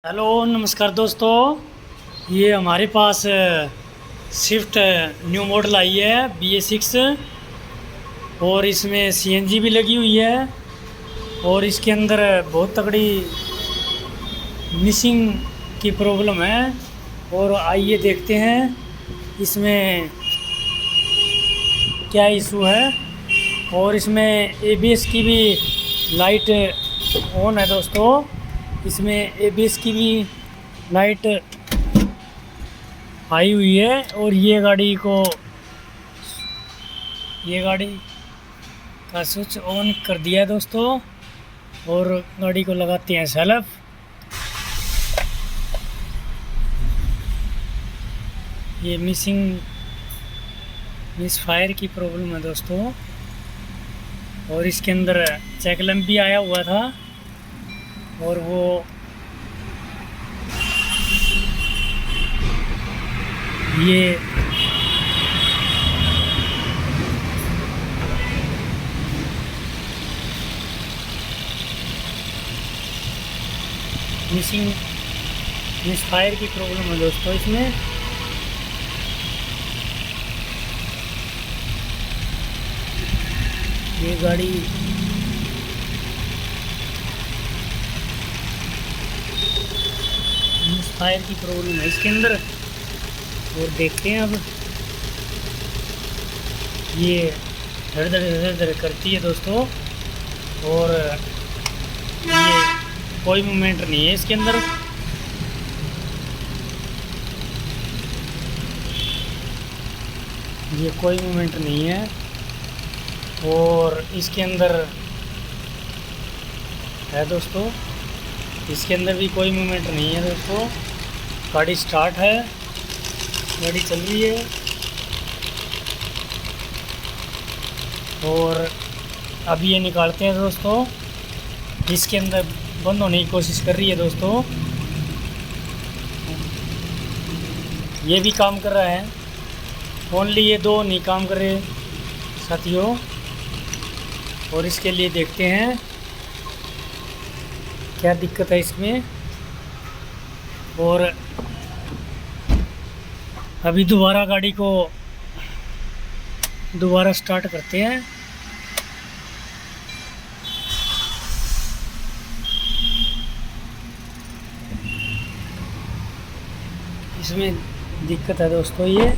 Hello नमस्कार दोस्तों। ये हमारे पास स्विफ्ट न्यू मॉडल आई है BS6 और इसमें CNG भी लगी हुई है और इसके अंदर बहुत तगड़ी मिसिंग की प्रॉब्लम है। और आइए देखते हैं इसमें क्या इशू है। और इसमें ABS की भी लाइट ऑन है दोस्तों। इसमें ABS की भी लाइट आई हुई है और ये गाड़ी का स्विच ऑन कर दिया है दोस्तों। और गाड़ी को लगाते हैं सेल्फ। ये मिस फायर की प्रॉब्लम है दोस्तों। और इसके अंदर चेक लैंप भी आया हुआ था और वो ये मिस फायर की प्रॉब्लम है दोस्तों इसमें। ये गाड़ी मिस फायर की प्रॉब्लम है इसके अंदर। और देखते हैं अब ये धड़ धड़ करती है दोस्तों। और ये कोई मूवमेंट नहीं है इसके अंदर। ये कोई मूवमेंट नहीं है और इसके अंदर है दोस्तों। इसके अंदर भी कोई मूवमेंट नहीं है दोस्तों। गाड़ी स्टार्ट है, गाड़ी चल रही है और अभी ये निकालते हैं दोस्तों। इसके अंदर बंद होने की कोशिश कर रही है दोस्तों। ये भी काम कर रहा है, ओनली ये दो नहीं काम कर रहे साथियों। और इसके लिए देखते हैं क्या दिक्कत है इसमें। और अभी दोबारा गाड़ी को दोबारा स्टार्ट करते हैं। इसमें दिक्कत है दोस्तों। ये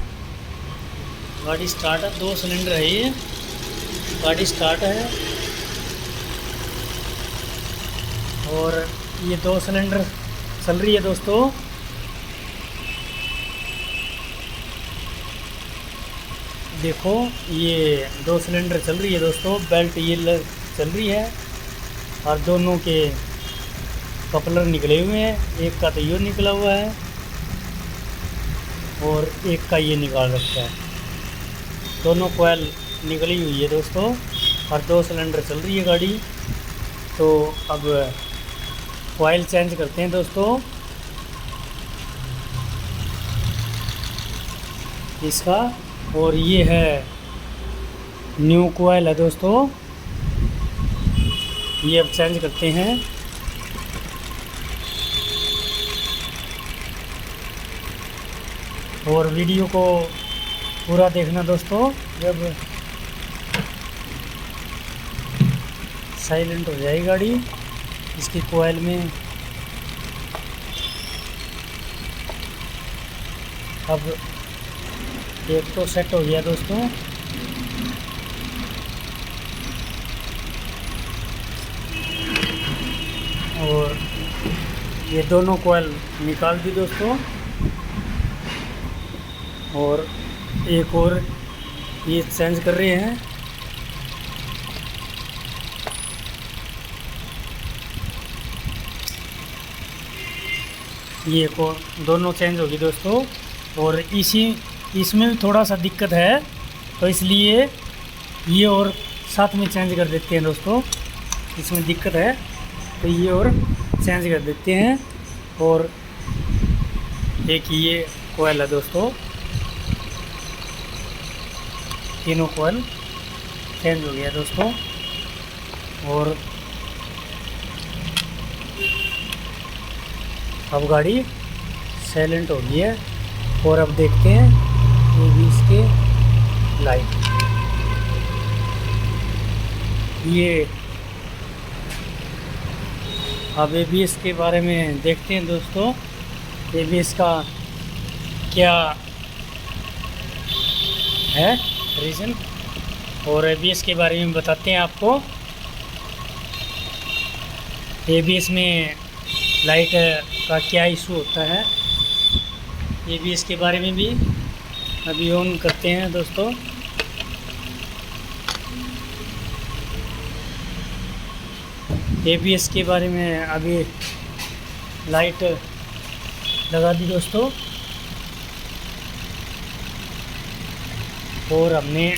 गाड़ी स्टार्ट है, 2 सिलेंडर है, ये गाड़ी स्टार्ट है और ये 2 सिलेंडर चल रही है दोस्तों। देखो ये 2 सिलेंडर चल रही है दोस्तों। बेल्ट ये चल रही है और दोनों के कपलर निकले हुए हैं। एक का तो ये निकला हुआ है और एक का ये निकाल रखा है। दोनों कोयल निकली हुई है दोस्तों और 2 सिलेंडर चल रही है गाड़ी। तो अब कोयल चेंज करते हैं दोस्तों इसका। और ये है न्यू कोयल है दोस्तों। ये अब चेंज करते हैं। और वीडियो को पूरा देखना दोस्तों। जब साइलेंट हो जाएगी गाड़ी इसकी कोयल में। अब एक तो सेट हो गया दोस्तों। और ये दोनों कोयल निकाल दी दोस्तों। और एक और ये चेंज कर रहे हैं। ये को दोनों चेंज होगी दोस्तों। और इसमें भी थोड़ा सा दिक्कत है तो इसलिए ये और साथ में चेंज कर देते हैं दोस्तों। इसमें दिक्कत है तो ये और चेंज कर देते हैं। और एक ये कोयल है दोस्तों। तीनों कोयल चेंज हो गया दोस्तों। और अब गाड़ी साइलेंट हो गई है। और अब देखते हैं ABS के लाइट। ये अब ABS के बारे में देखते हैं दोस्तों, ABS का क्या है रीज़न, और ABS के बारे में बताते हैं आपको। ABS में लाइट का क्या इशू होता है, ABS के बारे में भी अभी ऑन करते हैं दोस्तों। ABS के बारे में अभी लाइट लगा दी दोस्तों, और हमने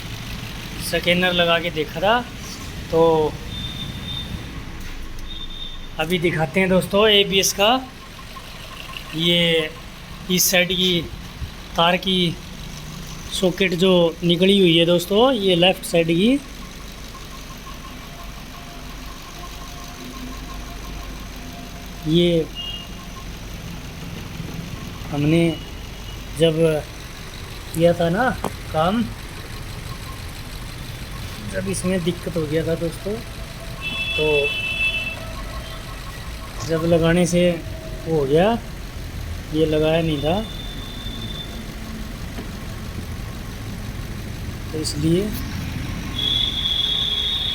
स्कैनर लगा के देखा था। तो अभी दिखाते हैं दोस्तों ABS का। ये इस साइड की तार की सॉकेट जो निकली हुई है दोस्तों, ये लेफ़्ट साइड की। ये हमने जब किया था ना काम, जब इसमें दिक्कत हो गया था दोस्तों, तो जब लगाने से वो हो गया, ये लगाया नहीं था, तो इसलिए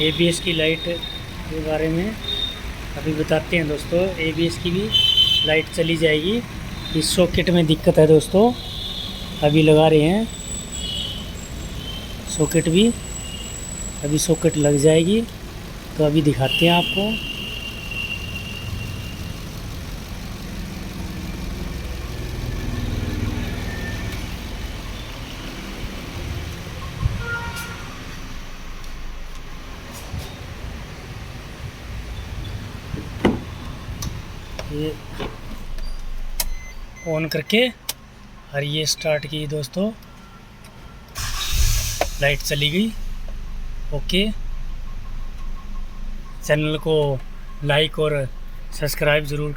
ABS की लाइट के बारे में अभी बताते हैं दोस्तों। ABS की भी लाइट चली जाएगी। इस सॉकेट में दिक्कत है दोस्तों, अभी लगा रहे हैं सॉकेट भी, अभी सॉकेट लग जाएगी, तो अभी दिखाते हैं आपको। ये ऑन करके और ये स्टार्ट की दोस्तों, लाइट चली गई। ओके, चैनल को लाइक और सब्सक्राइब ज़रूर